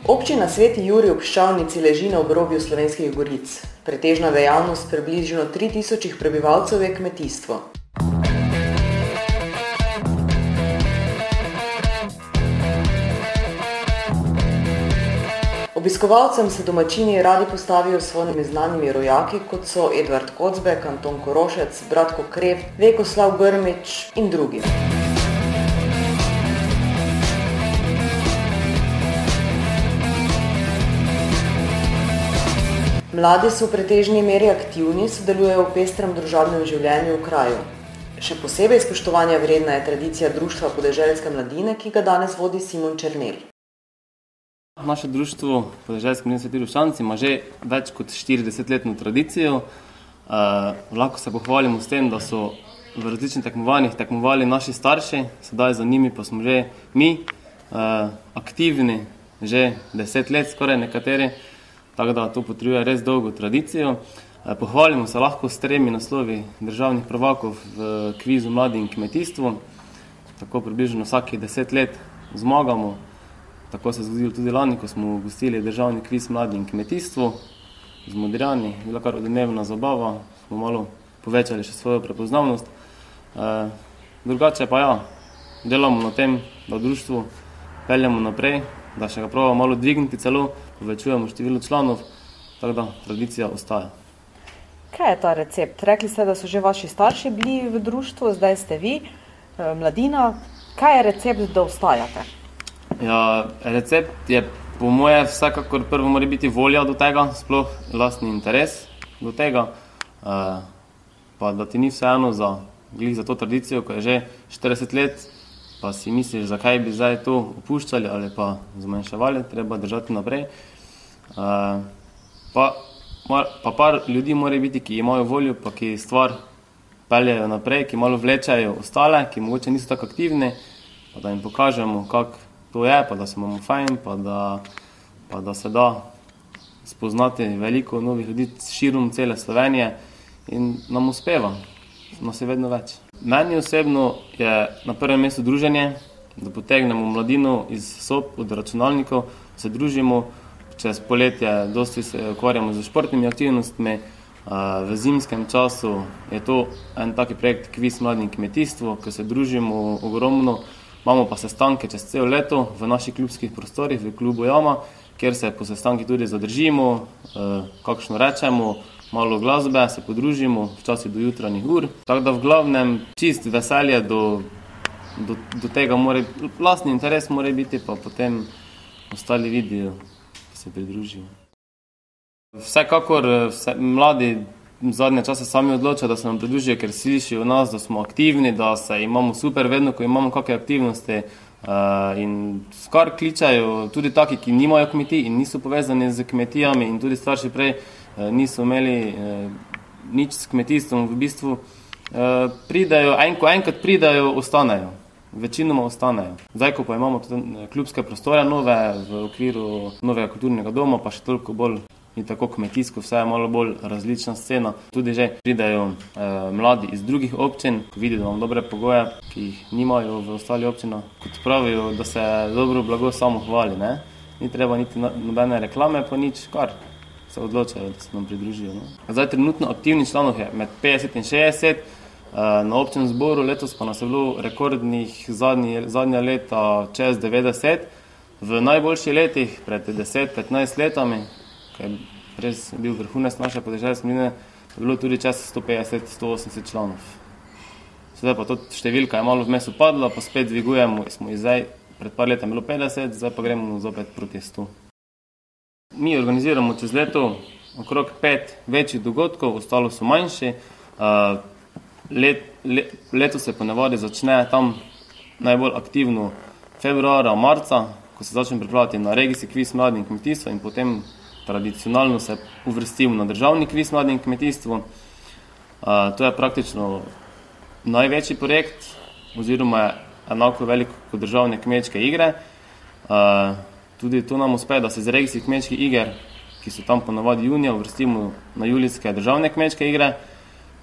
Občina Sveti Jurij ob Ščavnici leži na obrobju Slovenskih goric. Pretežna dejavnost približno 3000 prebivalcev je kmetijstvo. Obiskovalcem se domačini radi postavijo s svojimi znanimi rojaki, kot so Edvard Kocbek, Anton Korošec, Bratko Kreft, Vekoslav Grmič in drugi. Mladi so v pretežni meri aktivni, sodelujejo v pestrem družabnem življenju v kraju. Še posebej spoštovanja vredna je tradicija Društva podeželske mladine, ki ga danes vodi Simon Černelj. Naše društvo Podeželske mladine Sveti Jurij ob Ščavnici ima že več kot 40-letno tradicijo. Lahko se pohvalimo s tem, da so v različnih tekmovanjih tekmovali naši starši, sedaj za njimi pa smo že mi aktivni že 10 let, skoraj nekateri, tako da to potrjuje res dolgo tradicijo. Pohvalimo se lahko s 3 naslovi državnih prvakov v kvizu Mladi in kmetijstvo. Tako približno vsakih 10 let zmagamo. Tako se je zgodilo tudi lani, ko smo gostili državni kviz Mladi in kmetijstvo z Modrijani. Bila kar odmevna zabava, smo malo povečali še svojo prepoznavnost. Drugače pa ja, delamo na tem, da v društvu peljemo naprej, da še ga probamo malo dvigniti celo, povečujemo število članov, tako da tradicija ostaja. Kaj je ta recept? Rekli ste, da so že vaši starši bili v društvu, zdaj ste vi, mladina. Kaj je recept, da ostajate? Ja, recept je po moje vsekakor prvo mora biti volja do tega, sploh lastni interes do tega, pa da ti ni vseeno za to tradicijo, ko je že 40 let, pa si misliš, zakaj bi zdaj to opuščali ali pa zmanjševali, treba držati naprej. Pa par ljudi mora biti, ki imajo voljo, pa ki stvar peljajo naprej, ki malo vlečajo ostale, ki mogoče niso tako aktivni, pa da jim pokažemo, kako to je, pa da se imamo fajn, pa da se da spoznati veliko novih ljudi širom cele Slovenije in nam uspeva, nas je vedno več. Meni osebno je na prvem mestu druženje, da potegnemo mladino iz sob, od računalnikov, se družimo, čez poletje dosti se ukvarjamo z športnimi aktivnostmi, v zimskem času je to en taki projekt Kviz Mladi in kmetijstvo, ko se družimo ogromno. Imamo pa sestanke čez celo leto v naših klubskih prostorih, v klubu Jama, kjer se po sestanki tudi zadržimo, kakšno rečemo, malo glasbe, se podružimo, včasih do jutranjih ur. Tako da v glavnem čist veselje do tega mora, lastni interes mora biti, pa potem ostali vidijo, da se pridružijo. Vsekakor mladi zadnje čase sami odločajo, da se nam pridružijo, ker slišijo nas, da smo aktivni, da se imamo super vedno, ko imamo kakšne aktivnosti in skar kličajo tudi taki, ki nimajo kmetij in niso povezani z kmetijami in tudi starši prej niso imeli nič s kmetijstvom, v bistvu pridajo, ko enkrat pridajo, ostanejo. Večinoma ostanejo. Zdaj, ko pa imamo tudi klubske prostore nove v okviru novega kulturnega doma, pa še toliko bolj in tako kmetijsko, vse je malo bolj različna scena. Tudi že pridajo mladi iz drugih občin, ko vidijo, da imamo dobre pogoje, ki jih nimajo v ostali občinah. Kot pravijo, da se dobro blago samo hvali, ne? Ni treba niti nobene reklame, pa nič, kar se odločajo, da se nam pridružijo. Ne? Zdaj, trenutno aktivnih članov je med 50 in 60, na občinem zboru letos pa nas je bilo rekordnih zadnja leta čez 90. V najboljših letih, pred 10-15 letami, ki je res bil vrhunec naše podeželske mladine, je bilo tudi čez 150-180 članov. Sedaj pa to številka je malo vmes upadla, pa spet dvigujemo, smo zdaj pred par letem bilo 50, zdaj pa gremo zopet proti 100. Mi organiziramo čez leto okrog 5 večjih dogodkov, ostalo so manjši. Leto se ponavadi začne tam najbolj aktivno februarja, marca, ko se začnemo pripravljati na regijski kviz Mladi in kmetijstvo in potem tradicionalno se uvrstimo na državni kviz Mladi in kmetijstvo. To je praktično največji projekt, oziroma je enako veliko kot državne kmečke igre. Tudi to nam uspe, da se z regijskih kmečkih iger, ki so tam ponavadi junija, uvrstimo na julijske državne kmečke igre.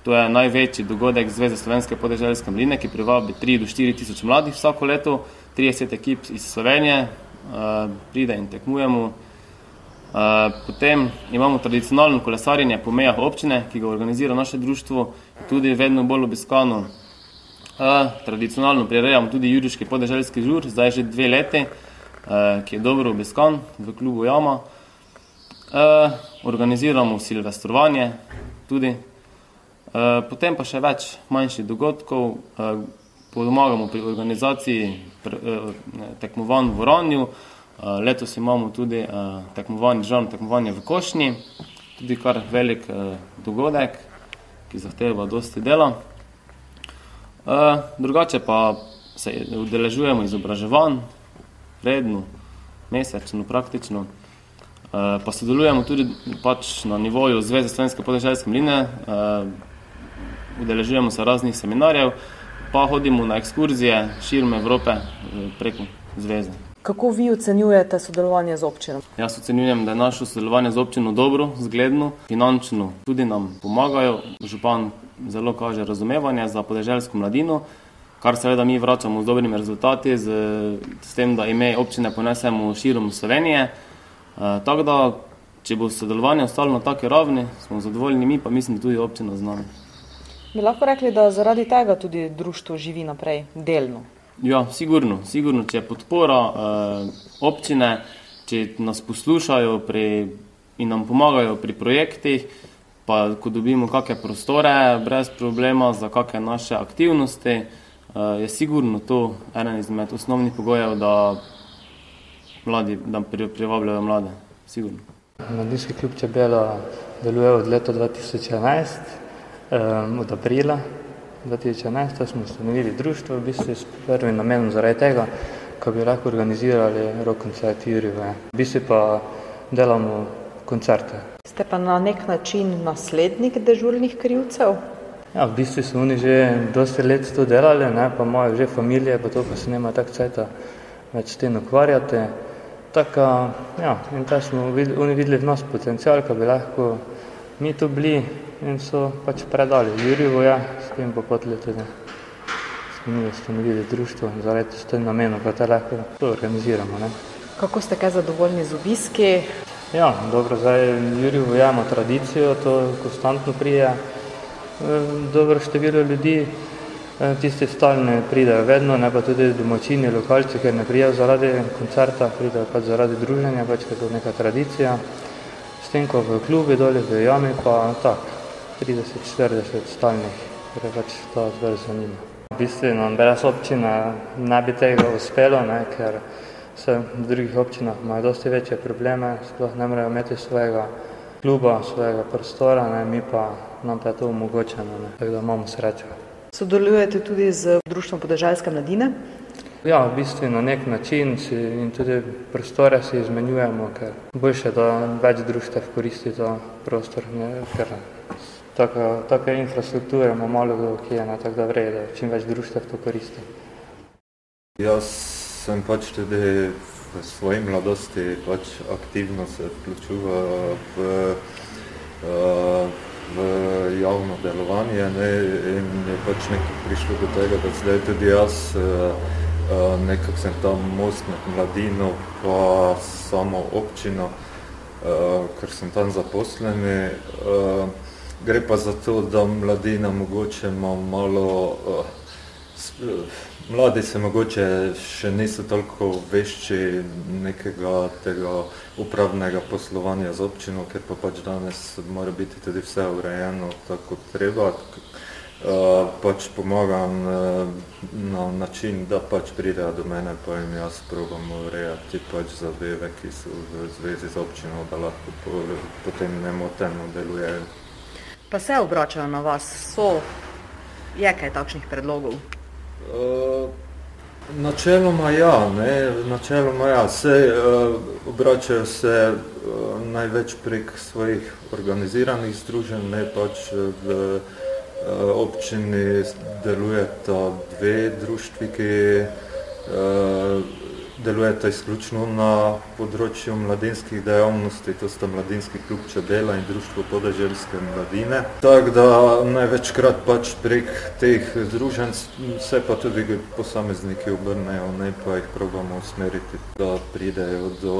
To je največji dogodek Zveze Slovenske podeželske mladine, ki privabi 3 do 4 tisoč mladih vsako leto, 30 ekip iz Slovenije, pride in tekmujemo. Potem imamo tradicionalno kolesarjenje po mejah občine, ki ga organizira naše društvo, tudi vedno bolj obiskano. Tradicionalno prirejamo tudi juriški podeželski žur, zdaj že 2 leti, ki je dobro obiskan v klubu Jama. Organiziramo silvestrovanje tudi. Potem pa še več manjših dogodkov, pomagamo pri organizaciji tekmovanj v Vranju. Letos imamo tudi državno tekmovanje v Košnji, tudi kar velik dogodek, ki zahteva dosti dela. Drugače pa se udeležujemo izobraževanj, redno, mesečno, praktično. Pa sodelujemo tudi pač na nivoju Zveze slovenske podeželske mline, udeležujemo se raznih seminarjev, pa hodimo na ekskurzije širom Evrope preko zveze. Kako vi ocenjujete sodelovanje z občino? Jaz ocenjujem, da je naše sodelovanje z občino dobro, zgledno, finančno tudi nam pomagajo. Župan zelo kaže razumevanje za podeželsko mladino, kar seveda mi vračamo z dobrimi rezultati, s tem, da ime občine ponesemo širom Slovenije. Tako da, če bo sodelovanje ostalo na taki ravni, smo zadovoljni mi, pa mislim, da tudi občina z nami. Bi lahko rekli, da zaradi tega tudi društvo živi naprej, delno? Ja, sigurno, če je podpora občine, če nas poslušajo in nam pomagajo pri projektih, pa ko dobimo kakšne prostore brez problema za kakšne naše aktivnosti, je sigurno to eden izmed osnovnih pogojev, da privabljajo mlade, sigurno. Mladinski klub Čebela deluje od leta 2011, od aprila 2011 smo ustanovili društvo, v bistvu s prvim namenom zaradi tega, ko bi lahko organizirali rock koncert Jurive. V bistvu pa delamo koncerte. Ste pa na nek način naslednik dežurnih krivcev? Ja, v bistvu so oni že dosti let to delali, pa imajo že familije, pa to pa se nema tak cajta več s tem ukvarjati. Tako, ja, in ta smo oni videli v nas potencial, ko bi lahko mi tu bili in so pač predali Jurivo, s tem pa potlej tudi smo mi ustanovili društvo zaradi s tem namenom, pa te lahko to organiziramo. Kako ste kaj zadovoljni z obiski? Ja, dobro, zdaj Jurivo ima tradicijo, to konstantno prije dobro število ljudi, tisti stalni pridejo vedno, ne pa tudi domačini, lokalci, ker ne prijejo zaradi koncerta, pridejo pač zaradi druženja, pač ker je to neka tradicija. S tem, ko v klubi doli v Jami, pa tak, 30-40 stalnih, ker je pač to zelo zanima. V bistvu nam brez občine ne bi tega uspelo, ker se v drugih občinah imajo dosti večje probleme, sploh ne morejo imeti svojega kluba, svojega prostora, nam pa je to omogočeno, tako da imamo srečo. Sodelujete tudi z Društvom podeželske mladine? Ja, v bistvu na nek način in tudi prostore si izmenjujemo, ker boljše, da več društev koristi ta prostor, ker take infrastrukture ima malo kje, tako da vreje, da čim več društev to koristi. Jaz sem pač tudi v svoji mladosti pač aktivno se vključuval v javno delovanje in je pač nekaj prišlo do tega, da zdaj tudi jaz nekako sem tam most med mladino pa samo občino, ker sem tam zaposleni. Gre pa za to, da mladina mogoče ima malo, mladi se mogoče še niso toliko vešči nekega tega upravnega poslovanja z občino, ker pa pač danes mora biti tudi vse urejeno tako treba. Pač pomagam na način, da pač pridejo do mene, pa jim jaz probam urejati pač zadeve, ki so v zvezi z občino, da lahko potem nemoteno delujejo. Pa se obračajo na vas, je kaj takšnih predlogov? Načeloma ja, obračajo se največ prek svojih organiziranih združenj, pač v občini delujeta 2 društvi, ki delujeta izključno na področju mladinskih dejavnosti, to sta Mladinski klub Čebela in Društvo podeželske mladine. Tako da največkrat pač prek teh združenj se pa tudi posamezniki obrnejo, ne pa jih probamo usmeriti, da pridejo do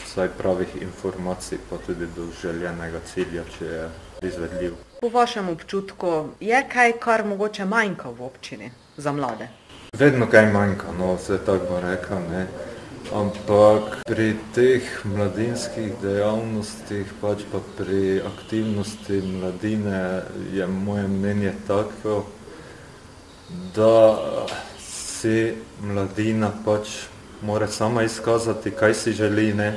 vsaj pravih informacij, pa tudi do željenega cilja, če je izvedljiv. Po vašem občutku je kaj, kar mogoče manjka v občini za mlade? Vedno kaj manjka, no, vse tako bom rekel, ne. Ampak pri teh mladinskih dejavnostih, pač pa pri aktivnosti mladine je moje mnenje tako, da si mladina pač mora sama izkazati, kaj si želi, ne,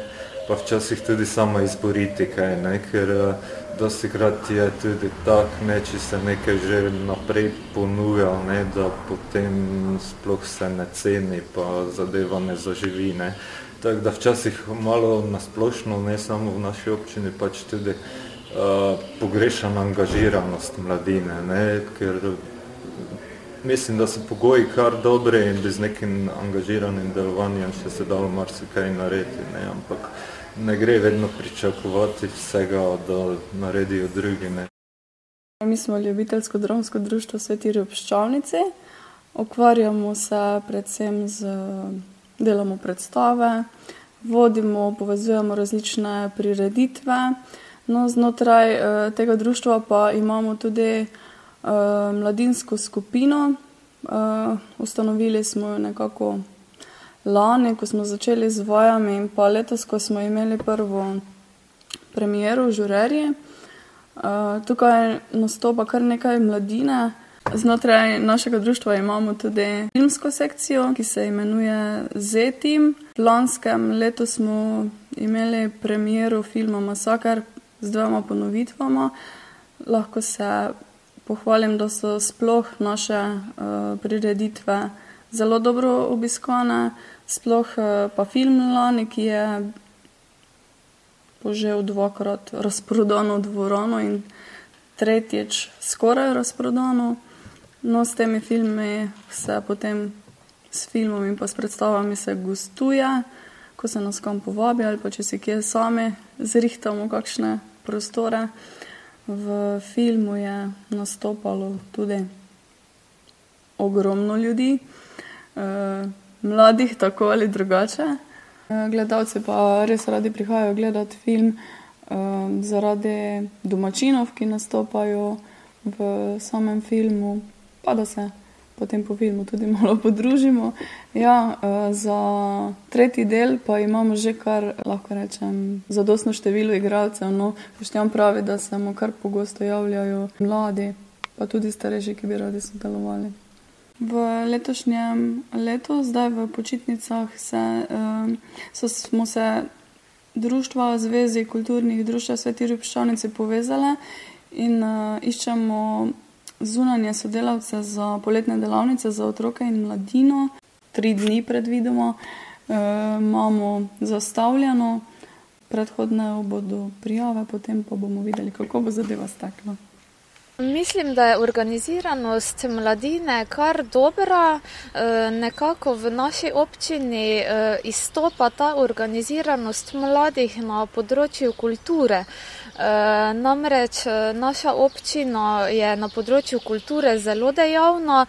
pa včasih tudi sama izboriti kaj, ne, ker dostikrat je tudi tak, ne, če se nekaj že naprej ponuja, ne, da potem sploh se ne ceni, pa zadeva ne zaživi, ne. Tako da včasih malo nasplošno, ne samo v naši občini, pač tudi pogrešana angažiranost mladine, ne, ker mislim, da so pogoji kar dobre in bi z nekim angažiranim delovanjem še se dalo marsikaj narediti, ne, ampak ne gre vedno pričakovati vsega, da naredijo drugi, ne. Mi smo ljubiteljsko-dramsko društvo Sveti Ljubščavnici. Ukvarjamo se predvsem delamo predstave, vodimo, povezujemo različne prireditve. No, znotraj tega društva pa imamo tudi mladinsko skupino. Ustanovili smo jo nekako lani, ko smo začeli z vajami, in pa letos, ko smo imeli prvo premiero v Žurerji. Tukaj nastopa kar nekaj mladine. Znotraj našega društva imamo tudi filmsko sekcijo, ki se imenuje Z-Team. V lanskem letu smo imeli premiero filma Masaker z 2 ponovitvama. Lahko se pohvalim, da so sploh naše prireditve zelo dobro obiskane. Sploh pa film lani, ki je požel 2-krat razprodano dvorano in 3. skoraj razprodano. No, s temi filmi se potem s filmom in pa s predstavami se gostuje, ko se nas kam povabi ali pa če si kje sami zrihtamo kakšne prostore. V filmu je nastopalo tudi ogromno ljudi, mladih tako ali drugače. Gledalci pa res radi prihajajo gledati film zaradi domačinov, ki nastopajo v samem filmu, pa da se potem po filmu tudi malo podružimo. Ja, za 3. del pa imamo že kar, lahko rečem, zadostno število igralcev. No, Boštjan pravi, da se mu kar pogosto javljajo mladi, pa tudi starejši, ki bi radi sodelovali. V letošnjem letu, zdaj v počitnicah, smo se društva Zvezi kulturnih društev Sveti Ljubščavnici povezale in iščemo zunanje sodelavce za poletne delavnice za otroke in mladino. 3 dni predvidoma imamo zastavljeno, predhodne bodo prijave, potem pa bomo videli, kako bo zadeva stekla. Mislim, da je organiziranost mladine kar dobra. Nekako v naši občini izstopa ta organiziranost mladih na področju kulture. Namreč naša občina je na področju kulture zelo dejavna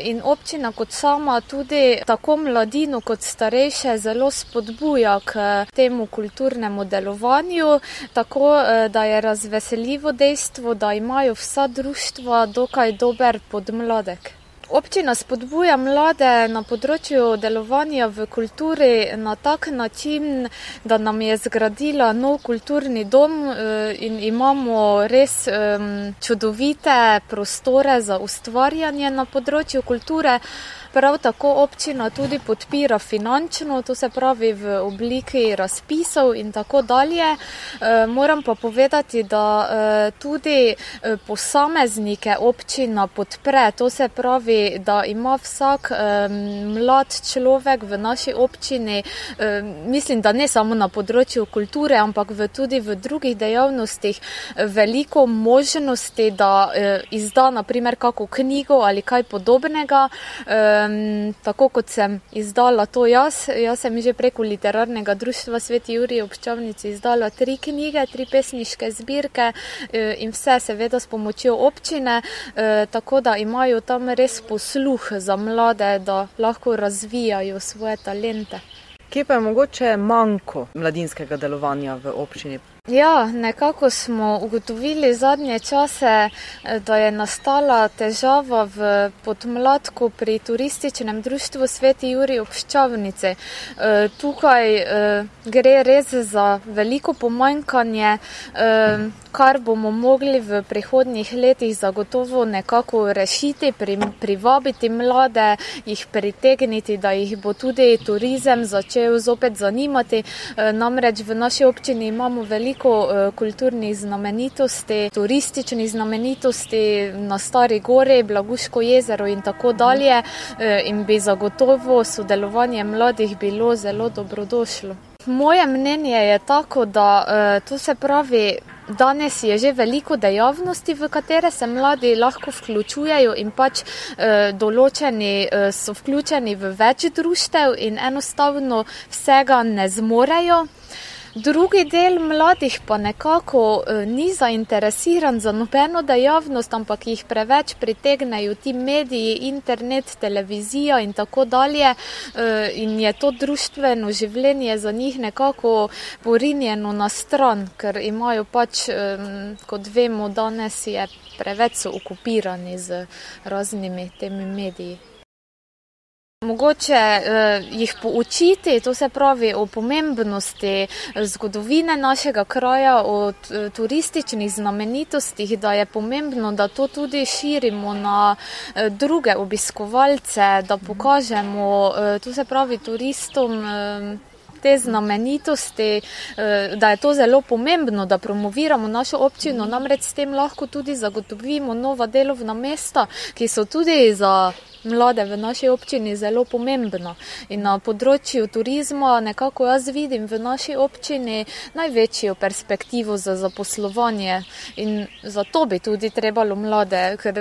in občina kot sama tudi tako mladino kot starejše zelo spodbuja k temu kulturnemu delovanju, tako da je razveseljivo dejstvo, da imajo vsa društva dokaj dober podmladek. Občina spodbuja mlade na področju delovanja v kulturi na tak način, da nam je zgradila nov kulturni dom in imamo res čudovite prostore za ustvarjanje na področju kulture. Prav tako občina tudi podpira finančno, to se pravi v obliki razpisov in tako dalje. Moram pa povedati, da tudi posameznike občina podpre, to se pravi, da ima vsak mlad človek v naši občini, mislim, da ne samo na področju kulture, ampak tudi v drugih dejavnostih, veliko možnosti, da izda na primer kako knjigo ali kaj podobnega. tako kot sem izdala to jaz sem že preko literarnega društva Sveti Jurij ob Ščavnici izdala 3 knjige, 3 pesniške zbirke in vse seveda s pomočjo občine, tako da imajo tam res posluh za mlade, da lahko razvijajo svoje talente. Kje pa je mogoče manko mladinskega delovanja v občini? Ja, nekako smo ugotovili zadnje čase, da je nastala težava v podmladku pri turističnem društvu Sveti Jurij ob Ščavnici. Tukaj gre res za veliko pomanjkanje, kar bomo mogli v prihodnjih letih zagotovo nekako rešiti, privabiti mlade, jih pritegniti, da jih bo tudi turizem začel zopet zanimati. Namreč v naši občini imamo veliko kulturnih znamenitosti, turističnih znamenitosti na Stari Gori, Blaguško jezero in tako dalje in bi zagotovo sodelovanje mladih bilo zelo dobrodošlo. Moje mnenje je tako, da to se pravi, danes je že veliko dejavnosti, v katere se mladi lahko vključujejo in pač določeni so vključeni v več društev in enostavno vsega ne zmorejo. Drugi del mladih pa nekako ni zainteresiran za nobeno dejavnost, ampak jih preveč pritegnejo ti mediji, internet, televizija in tako dalje in je to društveno življenje za njih nekako porinjeno na stran, ker imajo pač, kot vemo, danes je preveč so okupirani z raznimi temi mediji. Mogoče jih poučiti, to se pravi o pomembnosti zgodovine našega kraja, o turističnih znamenitostih, da je pomembno, da to tudi širimo na druge obiskovalce, da pokažemo, to se pravi turistom, te znamenitosti, da je to zelo pomembno, da promoviramo našo občino, namreč s tem lahko tudi zagotovimo nova delovna mesta, ki so tudi za mlade v naši občini zelo pomembno. In na področju turizma nekako jaz vidim v naši občini največjo perspektivo za zaposlovanje in zato bi tudi trebalo mlade, ker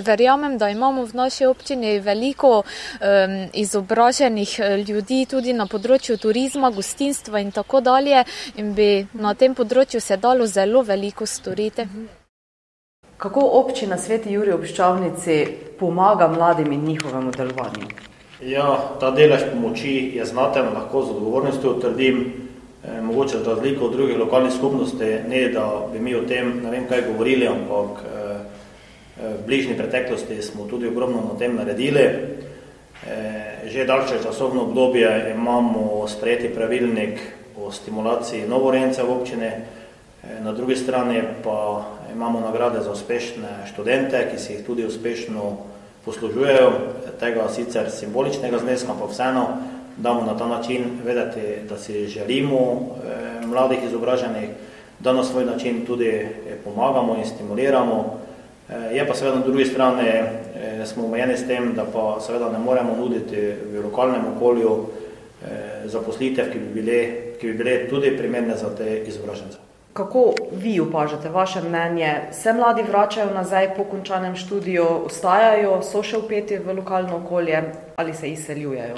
verjamem, da imamo v naši občini veliko izobraženih ljudi tudi na področju turizma, gostinstva in tako dalje in bi na tem področju se dalo zelo veliko storiti. Kako občina Sveti Jurij ob Ščavnici pomaga mladim in njihovemu delovanju? Ja, ta delež pomoči je znaten, lahko z odgovornostjo trdim, mogoče za razliko od drugih lokalnih skupnosti, ne da bi mi o tem ne vem kaj govorili, ampak v bližnji preteklosti smo tudi ogromno na tem naredili. Že daljše časovno obdobje imamo sprejeti pravilnik o stimulaciji novorojencev v občini, na drugi strani pa imamo nagrade za uspešne študente, ki si jih tudi uspešno poslužujejo, tega sicer simboličnega zneska, pa vseeno damo na ta način vedeti, da si želimo mladih izobraženih, da na svoj način tudi pomagamo in stimuliramo. Je pa seveda na drugi strani smo omejeni s tem, da pa seveda ne moremo nuditi v lokalnem okolju zaposlitev, ki bi bile tudi primerne za te izobražence. Kako vi opažate vaše mnenje? Se mladi vračajo nazaj po končanem študiju, ostajajo, so še vpeti v lokalno okolje ali se izseljujejo?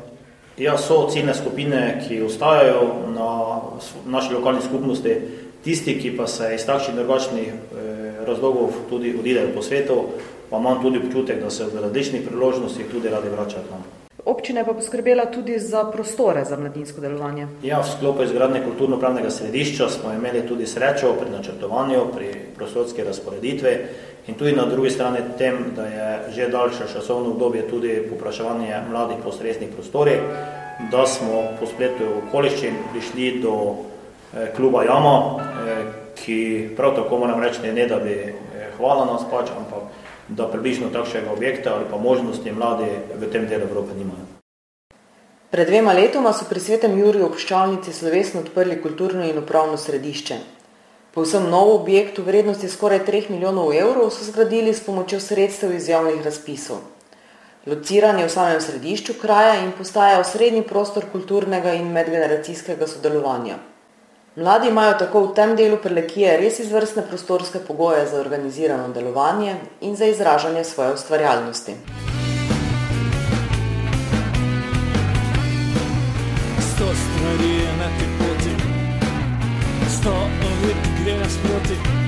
Ja, so ciljne skupine, ki ostajajo na naši lokalni skupnosti, tisti, ki pa se iz takšnih drugačnih razlogov tudi odidejo po svetu, pa imam tudi občutek, da se v različnih priložnostih tudi radi vračajo k nam. Občina je pa poskrbela tudi za prostore za mladinsko delovanje. Ja, v sklopu izgradnje kulturno-pravnega središča smo imeli tudi srečo pri načrtovanju, pri prostorski razporeditvi in tudi na drugi strani tem, da je že daljše časovno obdobje tudi povpraševanje mladih po ustreznih prostorih, da smo po spletu okoliščin prišli do kluba Jama, ki prav tako moram reči, ne da bi hvala nas pač, ampak da približno takšnega objekta ali pa možnosti mladi v tem delu Evrope nimajo. Pred 2 letoma so pri Svetem Juriju ob Ščavnici slovesno odprli kulturno in upravno središče. Povsem nov objekt v vrednosti skoraj 3 milijonov evrov so zgradili s pomočjo sredstev iz javnih razpisov. Lociran je v samem središču kraja in postaja osrednji prostor kulturnega in medgeneracijskega sodelovanja. Mladi imajo tako v tem delu Prlekije res izvrstne prostorske pogoje za organizirano delovanje in za izražanje svoje ustvarjalnosti. gre nasproti.